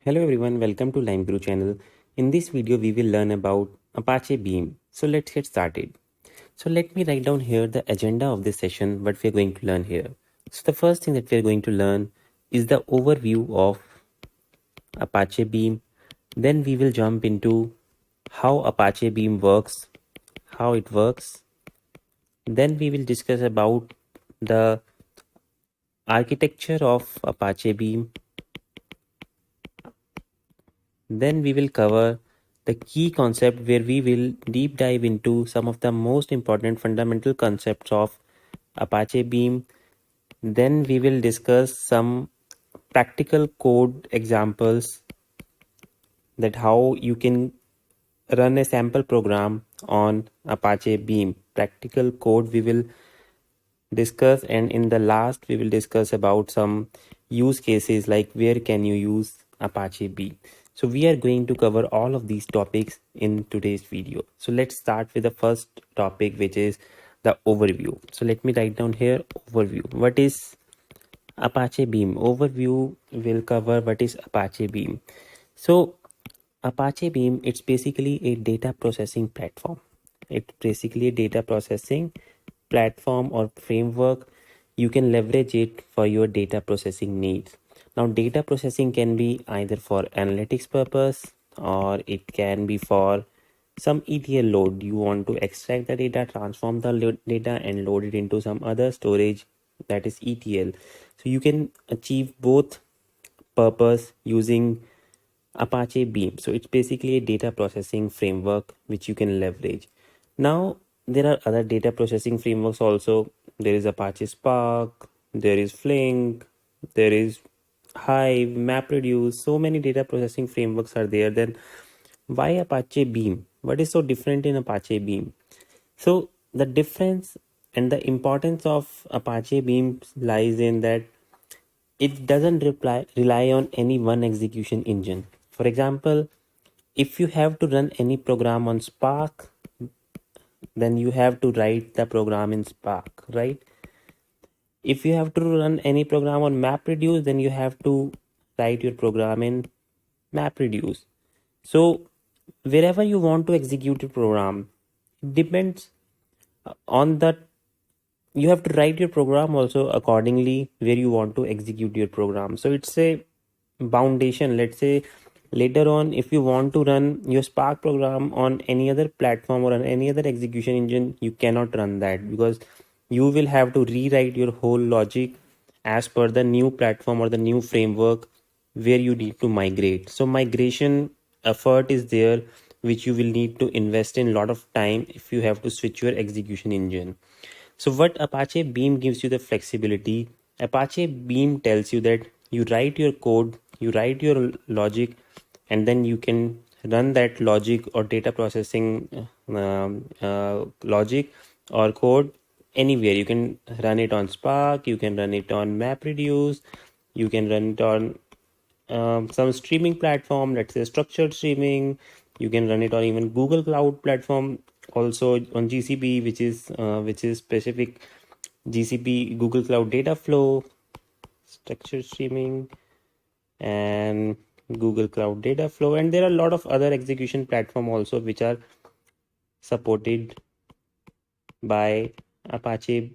Hello everyone, welcome to LimeGuru channel. In this video, we will learn about Apache Beam. So let's get started. So let me write down here the agenda of this session, what we are going to learn here. So the first thing that we are going to learn is the overview of Apache Beam. Then we will jump into how Apache Beam works, how it works. Then we will discuss about the architecture of Apache Beam. Then we will cover the key concept where we will deep dive into some of the most important fundamental concepts of Apache Beam. Then we will discuss some practical code examples that how you can run a sample program on Apache Beam. Practical code we will discuss, and in the last we will discuss about some use cases like where can you use Apache Beam. So we are going to cover all of these topics in today's video. So let's start with the first topic, which is the overview. So let me write down here overview. What is Apache Beam? Overview will cover what is Apache Beam. So Apache Beam, it's basically a data processing platform. It's basically a data processing platform or framework. You can leverage it for your data processing needs. Now, data processing can be either for analytics purpose or it can be for some ETL load. You want to extract the data, transform the data and load it into some other storage, that is ETL. So you can achieve both purpose using Apache Beam. So it's basically a data processing framework which you can leverage. Now, there are other data processing frameworks also. There is Apache Spark, there is Flink, there is Hive, MapReduce. So many data processing frameworks are there. Then why Apache Beam? What is so different in Apache Beam? So the difference and the importance of Apache Beam lies in that it doesn't rely on any one execution engine. For example, if you have to run any program on Spark, then you have to write the program in Spark, right? If you have to run any program on MapReduce, then you have to write your program in MapReduce. So wherever you want to execute your program, it depends on that. You have to write your program also accordingly where you want to execute your program. So it's a foundation. Let's say later on, if you want to run your Spark program on any other platform or on any other execution engine, you cannot run that because you will have to rewrite your whole logic as per the new platform or the new framework where you need to migrate. So migration effort is there which you will need to invest in a lot of time if you have to switch your execution engine. So what Apache Beam gives you the flexibility. Apache Beam tells you that you write your code, you write your logic, and then you can run that logic or data processing logic or code anywhere. You can run it on Spark, you can run it on MapReduce, you can run it on some streaming platform, let's say structured streaming. You can run it on even Google Cloud platform, also on GCP, which is specific GCP Google Cloud Data Flow, structured streaming, and Google Cloud Data Flow. And there are a lot of other execution platform also which are supported by Apache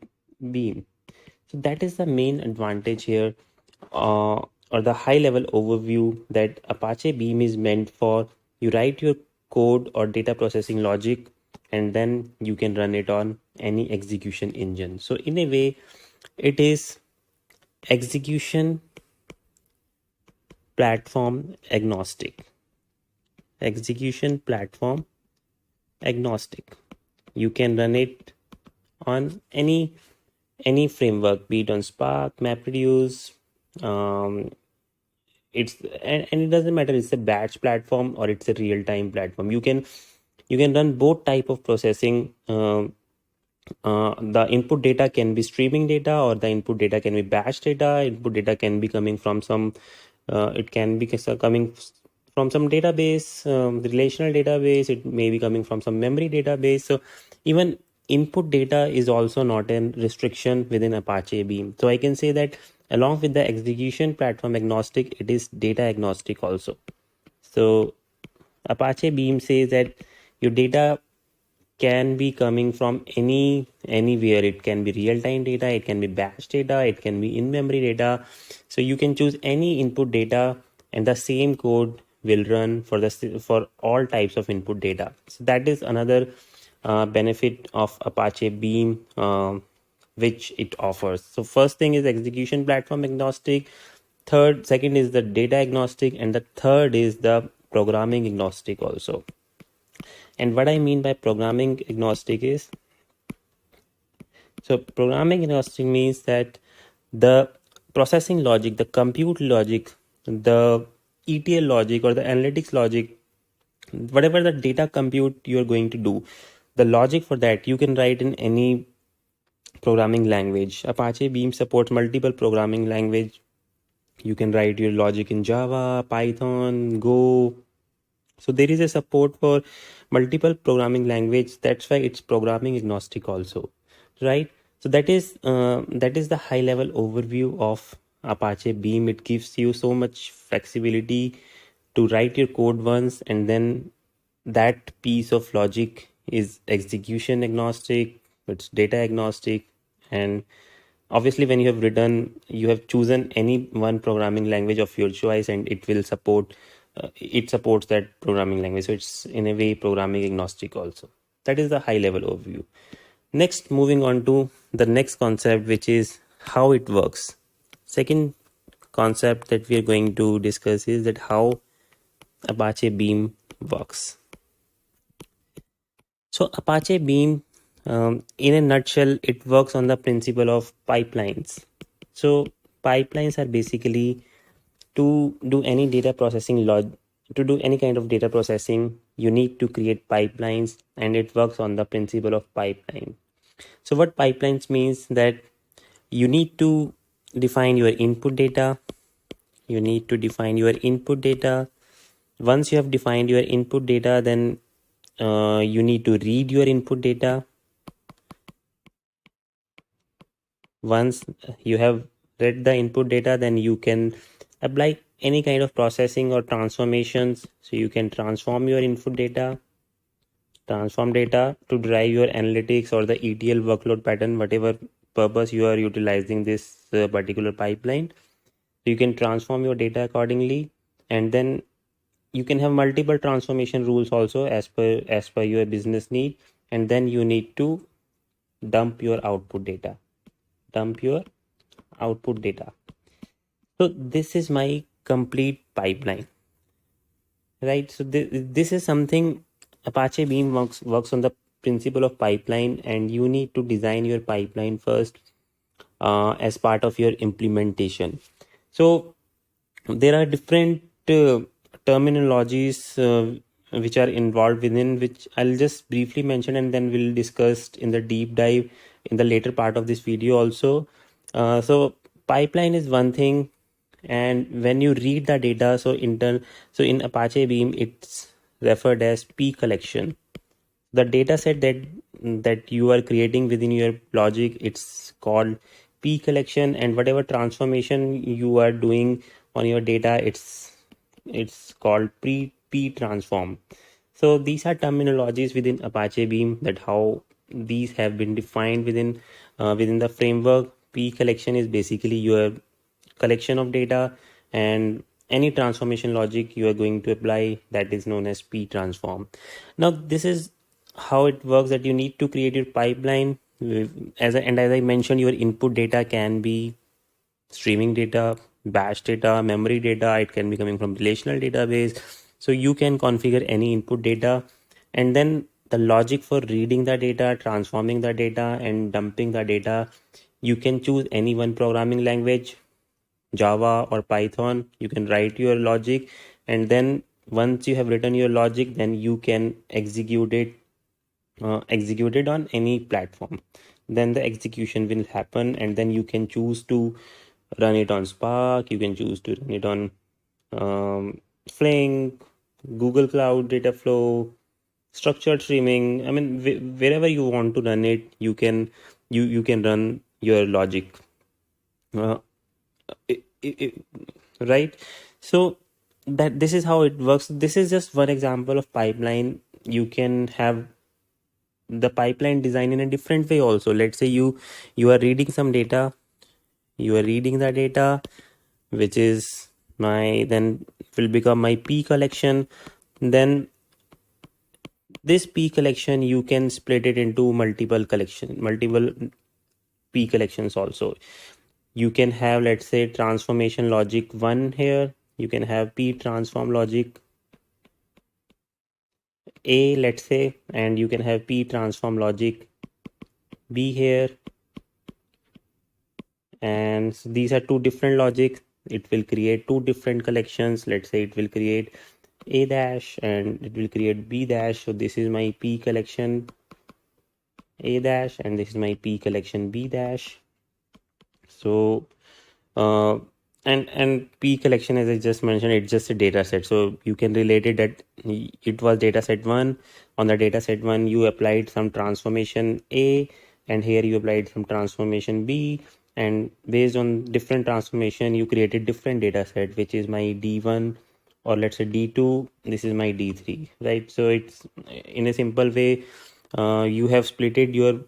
Beam. So that is the main advantage here, or the high level overview that Apache Beam is meant for. You write your code or data processing logic and then you can run it on any execution engine. So in a way, it is execution platform agnostic. Execution platform agnostic. You can run it on any framework, be it on Spark, MapReduce. It's and it doesn't matter it's a batch platform or it's a real-time platform. You can run both type of processing. The input data can be streaming data or the input data can be batch data. Input data can be coming from some it can be coming from some database, relational database. It may be coming from some memory database. So even input data is also not a restriction within Apache Beam. So I can say that along with the execution platform agnostic, it is data agnostic also. So Apache Beam says that your data can be coming from anywhere. It can be real-time data, it can be batch data, it can be in-memory data. So you can choose any input data, and the same code will run for all types of input data. So that is another benefit of Apache Beam, which it offers. So first thing is execution platform agnostic. Second is the data agnostic, and the third is the programming agnostic also. And what I mean by programming agnostic is, so programming agnostic means that the processing logic, the compute logic, the ETL logic or the analytics logic, whatever the data compute you're going to do, the logic for that you can write in any programming language. Apache Beam supports multiple programming language. You can write your logic in Java, Python, Go. So there is a support for multiple programming language. That's why it's programming agnostic also, right? So that is the high level overview of Apache Beam. It gives you so much flexibility to write your code once, and then that piece of logic is execution agnostic, it's data agnostic, and obviously when you have chosen any one programming language of your choice, and it supports that programming language. So it's in a way programming agnostic also. That is the high level overview. Next, moving on to the next concept, which is how it works. Second concept that we are going to discuss is that how Apache Beam works. So Apache Beam, in a nutshell, it works on the principle of pipelines. So pipelines are basically to do any data processing to do any kind of data processing, you need to create pipelines, and it works on the principle of pipeline. So what pipelines means that you need to define your input data. You need to define your input data. Once you have defined your input data, then you need to read your input data. Once you have read the input data, then you can apply any kind of processing or transformations. So you can transform your input data, transform data to drive your analytics or the ETL workload pattern, whatever purpose you are utilizing this particular pipeline. So you can transform your data accordingly, and then you can have multiple transformation rules also as per your business need. And then you need to dump your output data. Dump your output data. So this is my complete pipeline, right? So this is something Apache Beam works on the principle of pipeline, and you need to design your pipeline first as part of your implementation. So there are different terminologies which are involved within, which I'll just briefly mention, and then we'll discuss in the deep dive in the later part of this video also. So pipeline is one thing, and when you read the data, so in Apache Beam it's referred as p collection. The data set that you are creating within your logic, it's called p collection, and whatever transformation you are doing on your data, it's called p transform. So these are terminologies within Apache Beam, that how these have been defined within the framework. P collection is basically your collection of data, and any transformation logic you are going to apply, that is known as p transform. Now this is how it works, that you need to create your pipeline. As I mentioned, your input data can be streaming data, batch data, memory data, it can be coming from relational database. So you can configure any input data, and then the logic for reading the data, transforming the data, and dumping the data, you can choose any one programming language, Java or Python. You can write your logic, and then once you have written your logic, then you can execute it on any platform. Then the execution will happen, and then you can choose to run it on Spark, you can choose to run it on Flink, Google Cloud Data Flow, structured streaming. I mean, wherever you want to run it, you can run your logic. right? So that this is how it works. This is just one example of pipeline. You can have the pipeline design in a different way also. Let's say you are reading some data, you are reading the data, which is my, then will become my p collection. Then this p collection, you can split it into multiple p collections also. You can have, let's say, transformation logic 1 here, you can have p transform logic a, let's say, and you can have p transform logic b here. And so these are two different logics. It will create two different collections. Let's say it will create a dash and it will create b dash. So this is my p collection a dash and this is my p collection b dash. So uh, and p collection, as I just mentioned, it's just a data set, so you can relate it that it was data set 1. On the data set 1 you applied some transformation a, and here you applied some transformation b, and based on different transformation you created different data set, which is my d1, or let's say d2, this is my d3, right? So it's in a simple way, you have splitted your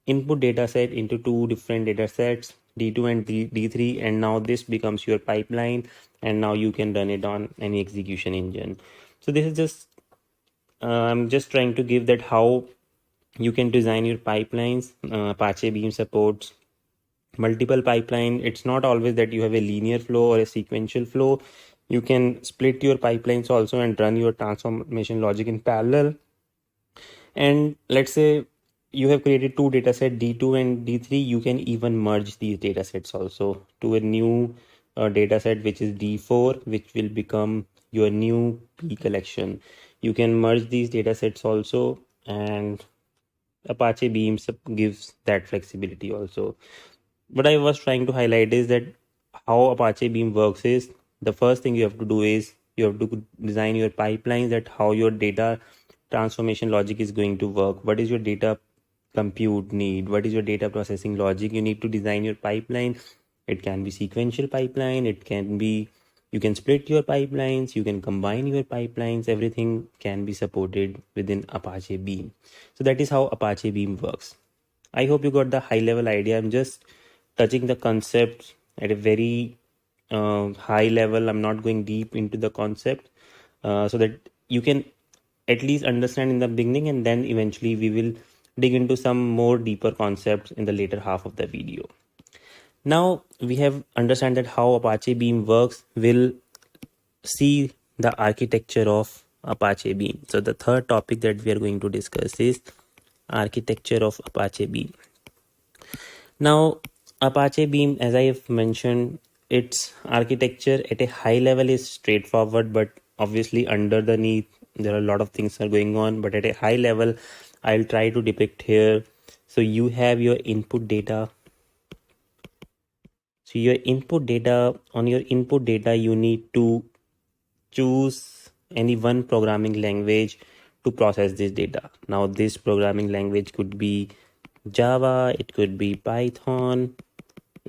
input data set into two different data sets, d2 and d3, and now this becomes your pipeline, and now you can run it on any execution engine. So this is just I'm just trying to give that how you can design your pipelines. Apache Beam supports multiple pipeline. It's not always that you have a linear flow or a sequential flow. You can split your pipelines also and run your transformation logic in parallel. And let's say you have created two dataset d2 and d3, you can even merge these datasets also to a new dataset, which is d4, which will become your new p collection. You can merge these datasets also, and Apache Beam gives that flexibility also. What I was trying to highlight is that how Apache Beam works is, the first thing you have to do is you have to design your pipelines, that how your data transformation logic is going to work. What is your data compute need? What is your data processing logic? You need to design your pipeline. It can be sequential pipeline. It can be, you can split your pipelines. You can combine your pipelines. Everything can be supported within Apache Beam. So that is how Apache Beam works. I hope you got the high level idea. I'm just touching the concepts at a very high level. I'm not going deep into the concept, so that you can at least understand in the beginning, and then eventually we will dig into some more deeper concepts in the later half of the video. Now we have understand that how Apache Beam works. We'll see the architecture of Apache Beam. So the third topic that we are going to discuss is architecture of Apache Beam. Now, Apache Beam, as I have mentioned, its architecture at a high level is straightforward, but obviously underneath there are a lot of things are going on. But at a high level, I'll try to depict here. So you have your input data. So your input data, on your input data, you need to choose any one programming language to process this data. Now, this programming language could be Java, it could be Python,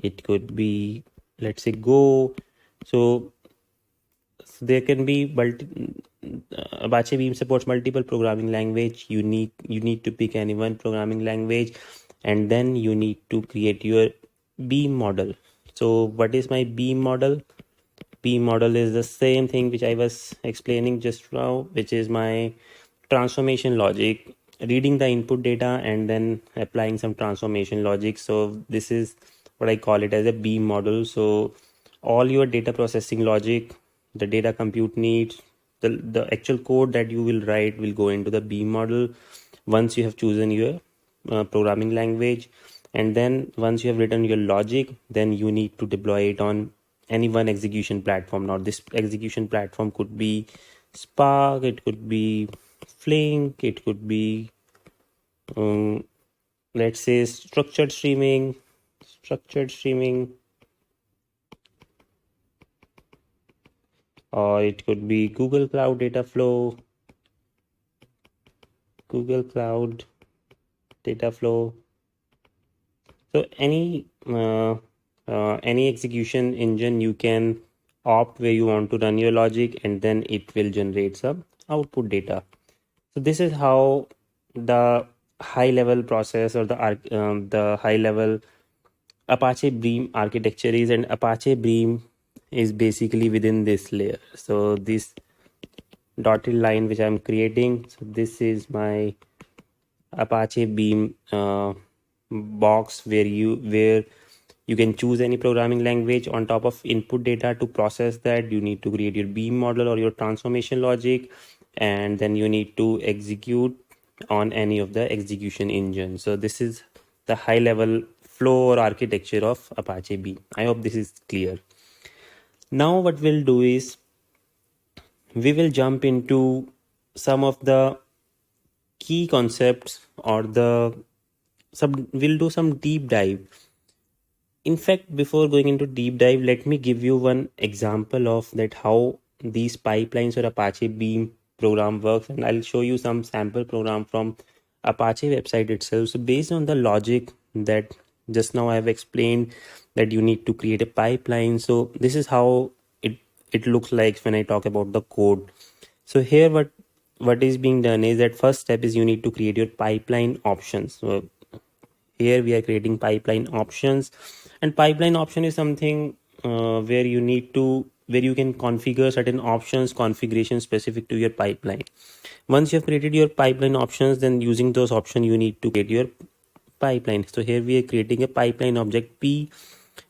it could be, let's say, Go. So there can be Apache Beam supports multiple programming language. You need to pick any one programming language, and then you need to create your beam model. So what is my beam model? Beam model is the same thing which I was explaining just now, which is my transformation logic, reading the input data and then applying some transformation logic. So this is what I call it as a beam model. So all your data processing logic, the data compute needs, the actual code that you will write will go into the beam model once you have chosen your programming language. And then once you have written your logic, then you need to deploy it on any one execution platform. Now this execution platform could be Spark, it could be Flink, it could be let's say structured streaming, or it could be Google Cloud Data Flow, Google Cloud Data Flow. So any any execution engine, you can opt where you want to run your logic, and then it will generate some output data. So this is how the high level process, or the high level Apache Beam architecture is, and Apache Beam is basically within this layer. So this dotted line which I'm creating, so this is my Apache Beam box where you can choose any programming language. On top of input data, to process that, you need to create your beam model or your transformation logic, and then you need to execute on any of the execution engine. So this is the high level flow or architecture of Apache Beam. I hope this is clear. Now what we'll do is we will jump into some of the key concepts, or we'll do some deep dive. In fact, before going into deep dive, let me give you one example of that how these pipelines or Apache Beam program works, and I'll show you some sample program from Apache website itself. So based on the logic that just now I've explained, that you need to create a pipeline. So this is how it looks like when I talk about the code. So here what is being done is that first step is you need to create your pipeline options. So here we are creating pipeline options, and pipeline option is something where you can configure certain options configuration specific to your pipeline. Once you have created your pipeline options, then using those options you need to create your pipeline. So here we are creating a pipeline object P,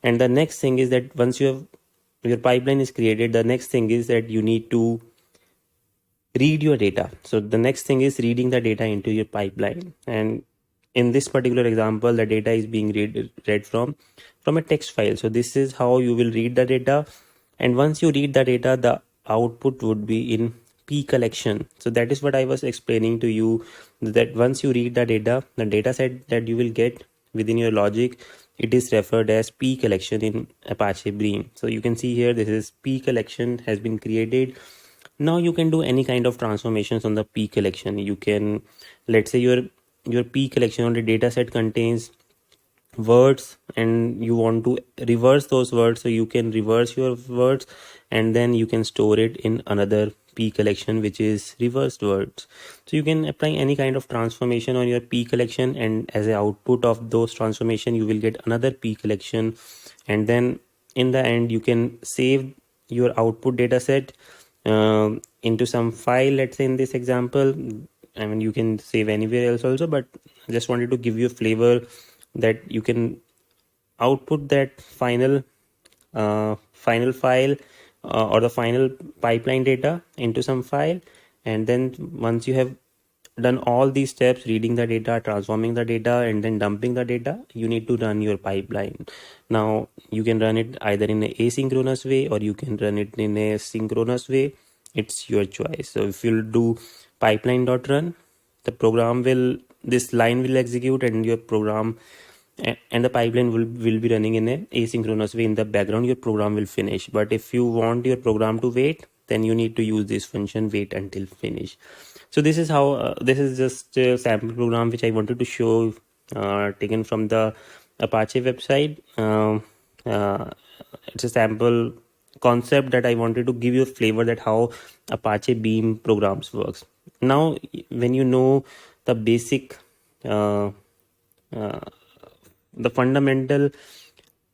and the next thing is that once your pipeline is created, the next thing is that you need to read your data. So the next thing is reading the data into your pipeline, and in this particular example the data is being read from a text file. So this is how you will read the data, and once you read the data, the output would be in p collection. So that is what I was explaining to you, that once you read the data set that you will get within your logic, it is referred as p collection in Apache Beam. So you can see here, this is p collection has been created. Now you can do any kind of transformations on the p collection. You can, let's say your p collection on the data set contains words and you want to reverse those words, so you can reverse your words and then you can store it in another p collection which is reversed words. So you can apply any kind of transformation on your p collection, and as an output of those transformation you will get another p collection, and then in the end you can save your output data set into some file. Let's say in this example, I mean you can save anywhere else also, but I just wanted to give you a flavor that you can output that final file or the final pipeline data into some file, and then once you have done all these steps, reading the data, transforming the data, and then dumping the data, you need to run your pipeline. Now you can run it either in an asynchronous way or you can run it in a synchronous way. It's your choice. So if you do pipeline.run, the program will, this line will execute and your program and the pipeline will be running in a asynchronous way in the background. Your program will finish. But if you want your program to wait, then you need to use this function wait until finish. So this is how this is just a sample program which I wanted to show, taken from the Apache website. It's a sample concept that I wanted to give you a flavor that how Apache Beam programs works. Now when you know the basic the fundamental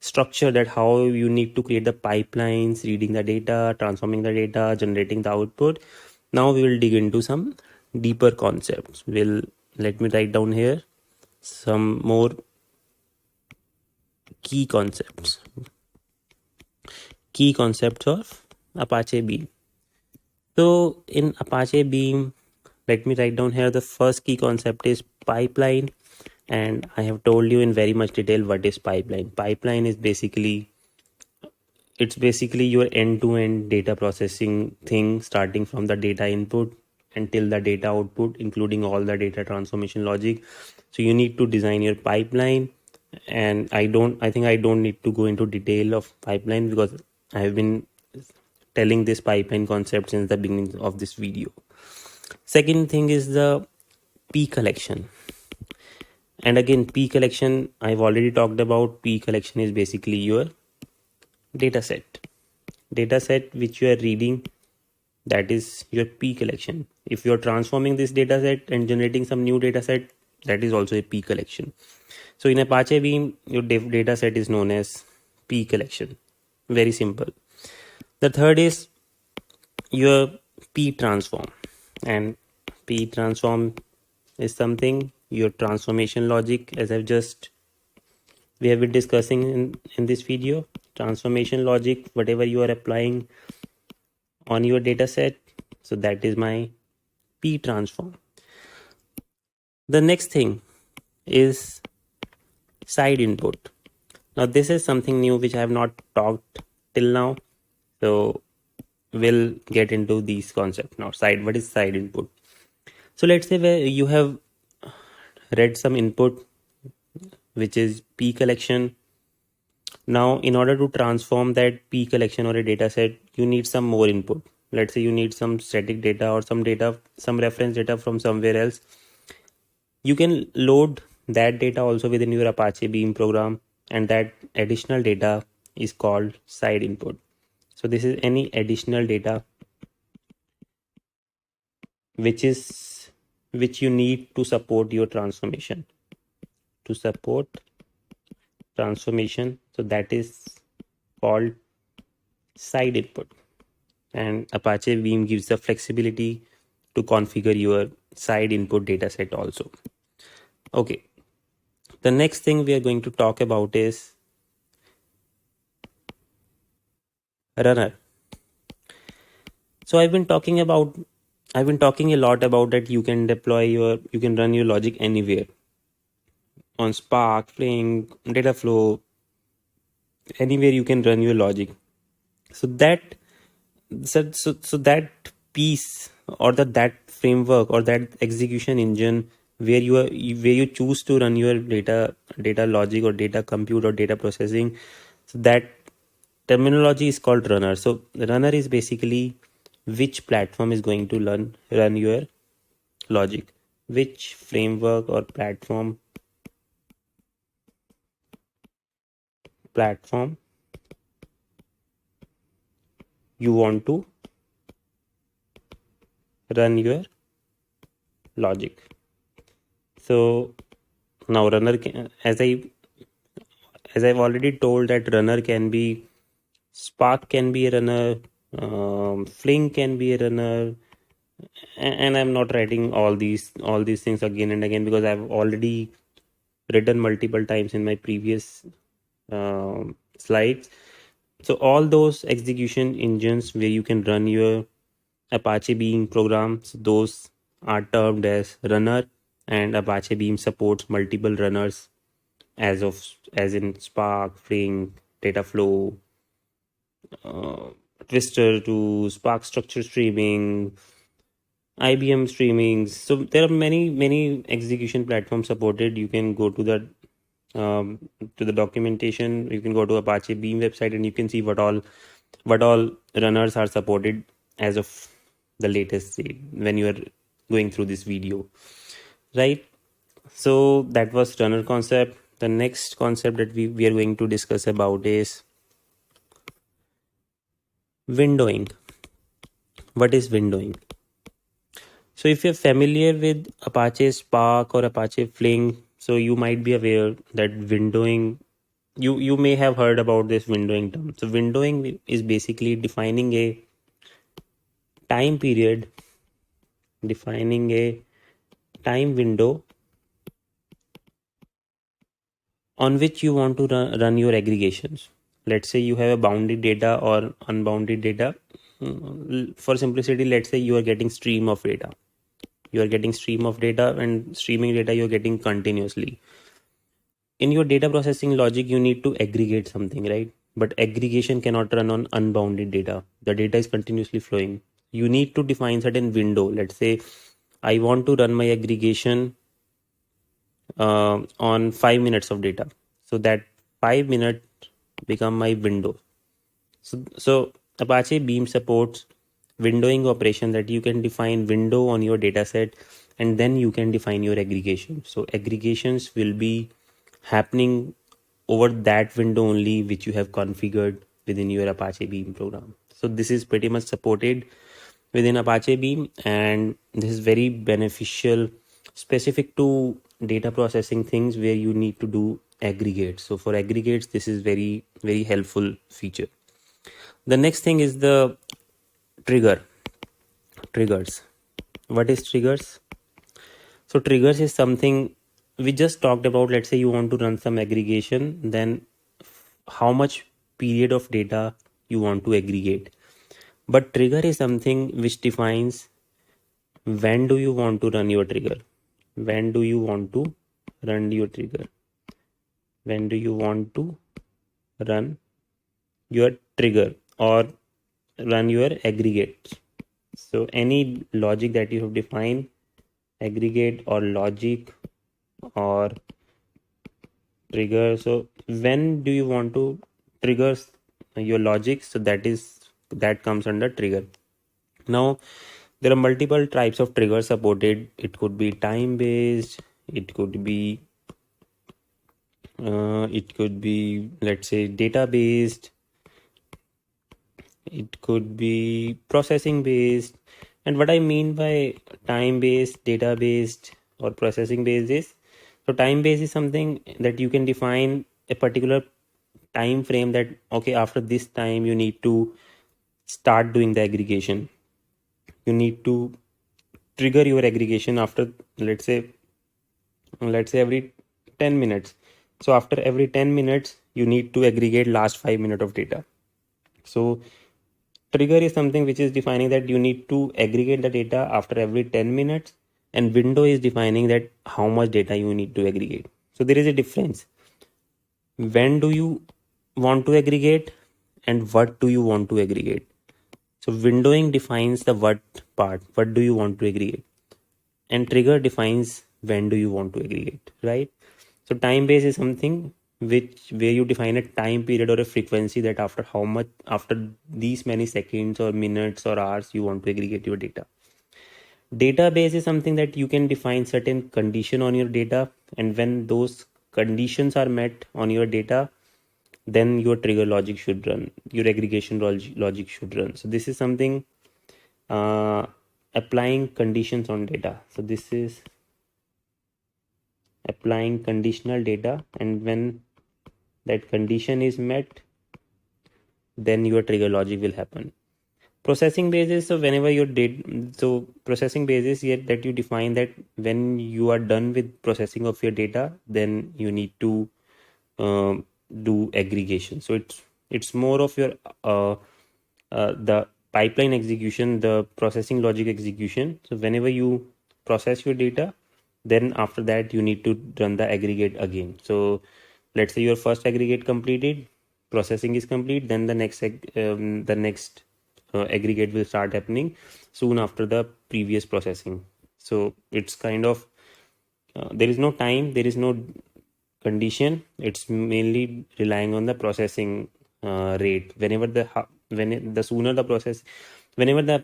structure, that how you need to create the pipelines, reading the data, transforming the data, generating the output, now we will dig into some deeper concepts. Let me write down here some more key concepts of Apache Beam. So in Apache Beam, let me write down here, the first key concept is pipeline, and I have told you in very much detail what is pipeline. Pipeline is basically your end-to-end data processing thing, starting from the data input until the data output, including all the data transformation logic. So you need to design your pipeline, and I think I don't need to go into detail of pipeline because I have been telling this pipeline concept since the beginning of this video. Second thing is the p collection. And again, p collection, I've already talked about. P collection is basically your dataset which you are reading. That is your p collection. If you're transforming this dataset and generating some new dataset, that is also a p collection. So in Apache Beam, your dataset is known as p collection. Very simple. The third is your p transform, and p transform is something your transformation logic, as we have been discussing in this video. Transformation logic, whatever you are applying on your data set, so that is my p transform. The next thing is side input. Now this is something new which I have not talked till now, so we'll get into these concepts now. What is side input? So let's say where you have read some input which is p collection. Now in order to transform that p collection or a data set, you need some more input. Let's say you need some static data or some reference data from somewhere else. You can load that data also within your Apache Beam program, and that additional data is called side input. So this is any additional data which you need to support your transformation. So that is called side input, and Apache Beam gives the flexibility to configure your side input dataset also. Okay, the next thing we are going to talk about is runner. So I've been talking a lot about that you can run your logic anywhere, on Spark, Flink, Dataflow, anywhere you can run your logic. So that piece, or that framework, or that execution engine where you choose to run your data logic or data compute or data processing, so that terminology is called runner. So the runner is basically which platform is going to run your logic, which framework or platform you want to run your logic. So now runner as I've already told, that runner can be Spark, can be a runner, Flink can be a runner, and I'm not writing all these things again and again because I've already written multiple times in my previous slides. So all those execution engines where you can run your Apache Beam programs, those are termed as runner, and Apache Beam supports multiple runners as in Spark, Flink, Dataflow, Twister to Spark structure streaming, IBM streaming. So there are many execution platforms supported. You can go to the documentation. You can go to Apache Beam website and you can see what all runners are supported as of the latest state when you are going through this video, right? So that was runner concept. The next concept that we are going to discuss about is windowing. What is windowing? So if you're familiar with Apache Spark or Apache Flink, so you might be aware that windowing, you may have heard about this windowing term. So windowing is basically defining a time period, defining a time window on which you want to run your aggregations. Let's say you have a bounded data or unbounded data. For simplicity, let's say you are getting stream of data. You are getting stream of data, and streaming data you're getting continuously. In your data processing logic, you need to aggregate something, right? But aggregation cannot run on unbounded data. The data is continuously flowing. You need to define certain window. Let's say I want to run my aggregation on 5 minutes of data. So that 5 minutes become my window. So Apache Beam supports windowing operation, that you can define window on your data set and then you can define your aggregation. So aggregations will be happening over that window only which you have configured within your Apache Beam program. So this is pretty much supported within Apache Beam, and this is very beneficial specific to data processing things where you need to do aggregates. So for aggregates, this is very helpful feature. The next thing is the triggers. What is triggers? So triggers is something we just talked about. Let's say you want to run some aggregation, then how much period of data you want to aggregate. But trigger is something which defines when do you want to run your trigger. When do you want to run your trigger? When do you want to run your trigger or run your aggregate? So any logic that you have defined, aggregate or logic or trigger. So when do you want to trigger your logic? So that comes under trigger. Now there are multiple types of triggers supported. It could be time based, it could be let's say data based, it could be processing based. And what I mean by time based, data based or processing based is, so time based is something that you can define a particular time frame that okay, after this time you need to start doing the aggregation. You need to trigger your aggregation after let's say every 10 minutes. So after every 10 minutes you need to aggregate last 5 minutes of data. So trigger is something which is defining that you need to aggregate the data after every 10 minutes, and window is defining that how much data you need to aggregate. So there is a difference. When do you want to aggregate and what do you want to aggregate? So windowing defines the what part, what do you want to aggregate, and trigger defines when do you want to aggregate, right? So time base is something where you define a time period or a frequency that after these many seconds or minutes or hours you want to aggregate your data. Database is something that you can define certain condition on your data, and when those conditions are met on your data, then your trigger logic should run, your aggregation logic should run. So this is something uh, applying conditions on data. So this is applying conditional data, and when that condition is met, then your trigger logic will happen. Processing basis, so whenever you did, so processing basis yet that you define that when you are done with processing of your data, then you need to do aggregation. So it's more of your the pipeline execution, the processing logic execution. So whenever you process your data, then after that you need to run the aggregate again. So let's say your first aggregate completed, processing is complete, then the next aggregate will start happening soon after the previous processing. So it's kind of there is no time, there is no condition. It's mainly relying on the processing rate. Whenever the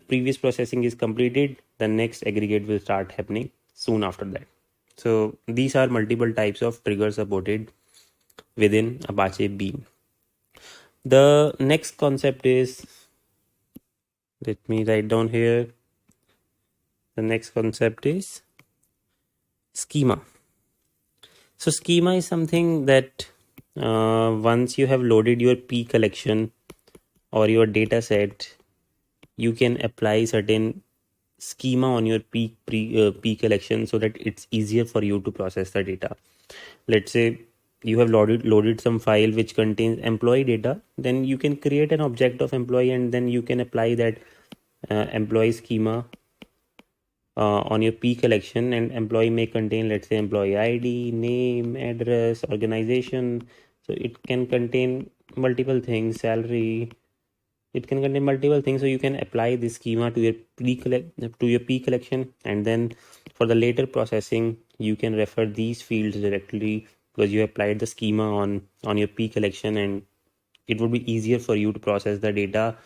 previous processing is completed, the next aggregate will start happening soon after that. So these are multiple types of triggers supported within Apache Beam. The next concept is, let me write down here. The next concept is schema. So schema is something that once you have loaded your P collection or your data set, you can apply certain schema on your P collection so that it's easier for you to process the data. Let's say you have loaded some file which contains employee data, then you can create an object of employee and then you can apply that employee schema on your P collection, and employee may contain, let's say, employee ID, name, address, organization. So it can contain multiple things, salary. It can contain multiple things. So you can apply this schema to your P collection, and then for the later processing, you can refer these fields directly because you applied the schema on your P collection, and it would be easier for you to process the data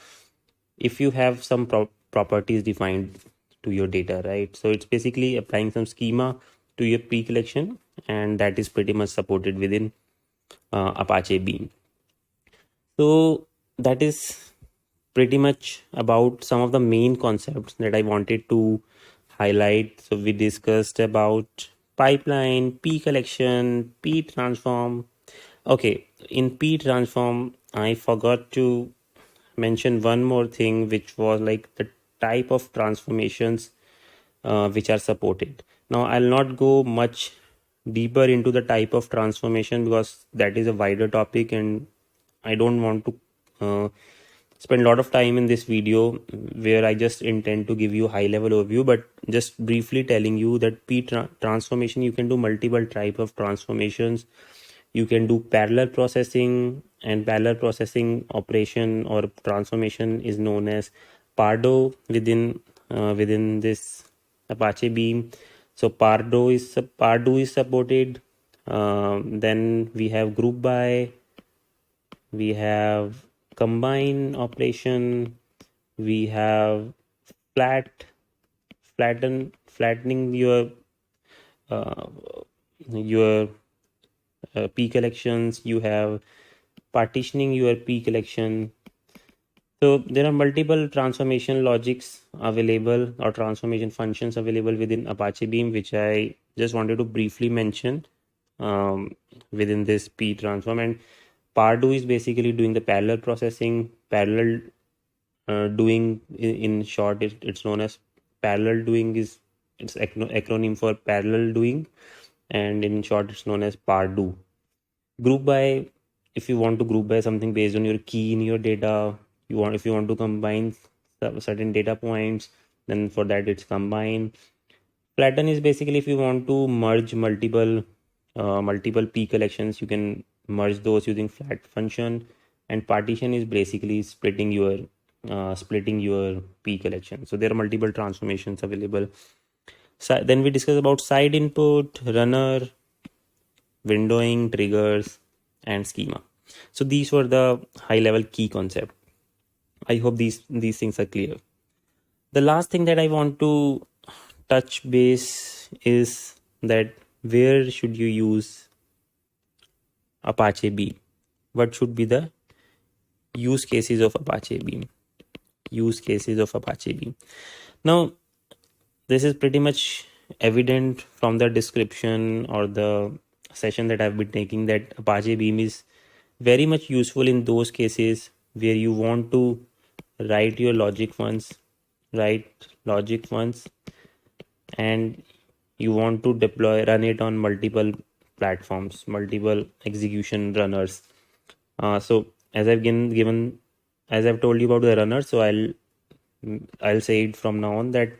if you have some properties defined to your data, right? So it's basically applying some schema to your pre-collection, and that is pretty much supported within Apache Beam. So that is pretty much about some of the main concepts that I wanted to highlight. So we discussed about pipeline, p collection, p transform. Okay, in p transform, I forgot to mention one more thing, which was like the type of transformations which are supported. Now, I'll not go much deeper into the type of transformation because that is a wider topic, and I don't want to spend a lot of time in this video where I just intend to give you high level overview, but just briefly telling you that transformation, you can do multiple type of transformations. You can do parallel processing, and parallel processing operation or transformation is known as pardo within this Apache Beam. So pardo is supported. Then we have group by, we have combine operation, we have flattening uh, your p collections, you have partitioning your p collection. So there are multiple transformation logics available or transformation functions available within Apache Beam, which I just wanted to briefly mention within this p transform. And pardo is basically doing the parallel processing. Parallel doing, in short, it's known as parallel doing. Is it's acronym for parallel doing, and in short it's known as pardo. Group by, if you want to group by something based on your key in your data, if you want to combine certain data points, then for that it's combine. Flatten is basically if you want to merge multiple p collections, you can merge those using flat function. And partition is basically splitting your p collection. So there are multiple transformations available. So then we discuss about side input, runner, windowing, triggers, and schema. So these were the high level key concept. I hope these things are clear. The last thing that I want to touch base is that where should you use Apache Beam? What should be the use cases of Apache Beam? Use cases of Apache Beam. Now, this is pretty much evident from the description or the session that I've been taking, that Apache Beam is very much useful in those cases where you want to write your logic once, and you want to run it on multiple platforms, multiple execution runners. So as I've told you about the runner, so I'll say it from now on, that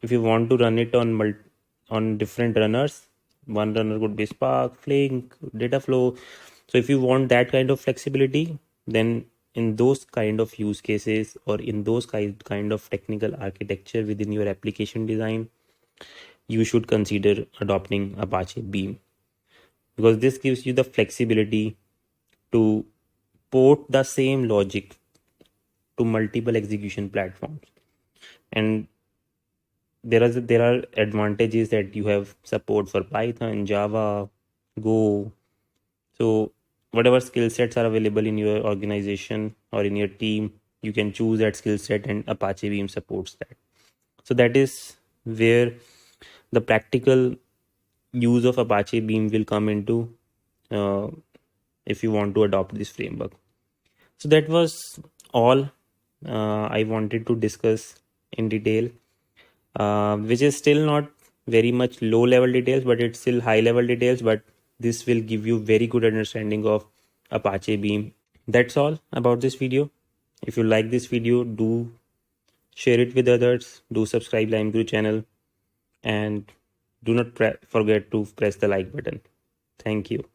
if you want to run it on different runners, one runner could be Spark, Flink, Dataflow. So if you want that kind of flexibility, then in those kind of use cases or in those kind of technical architecture within your application design, you should consider adopting Apache Beam, because this gives you the flexibility to port the same logic to multiple execution platforms. And there are advantages that you have support for Python, Java, Go. So whatever skill sets are available in your organization or in your team, you can choose that skill set, and Apache Beam supports that. So that is where the practical use of Apache Beam will come into if you want to adopt this framework. So that was all I wanted to discuss in detail, which is still not very much low level details, but it's still high level details. But this will give you very good understanding of Apache Beam. That's all about this video. If you like this video, do share it with others. Do subscribe Lime Guru channel, and do not forget to press the like button. Thank you.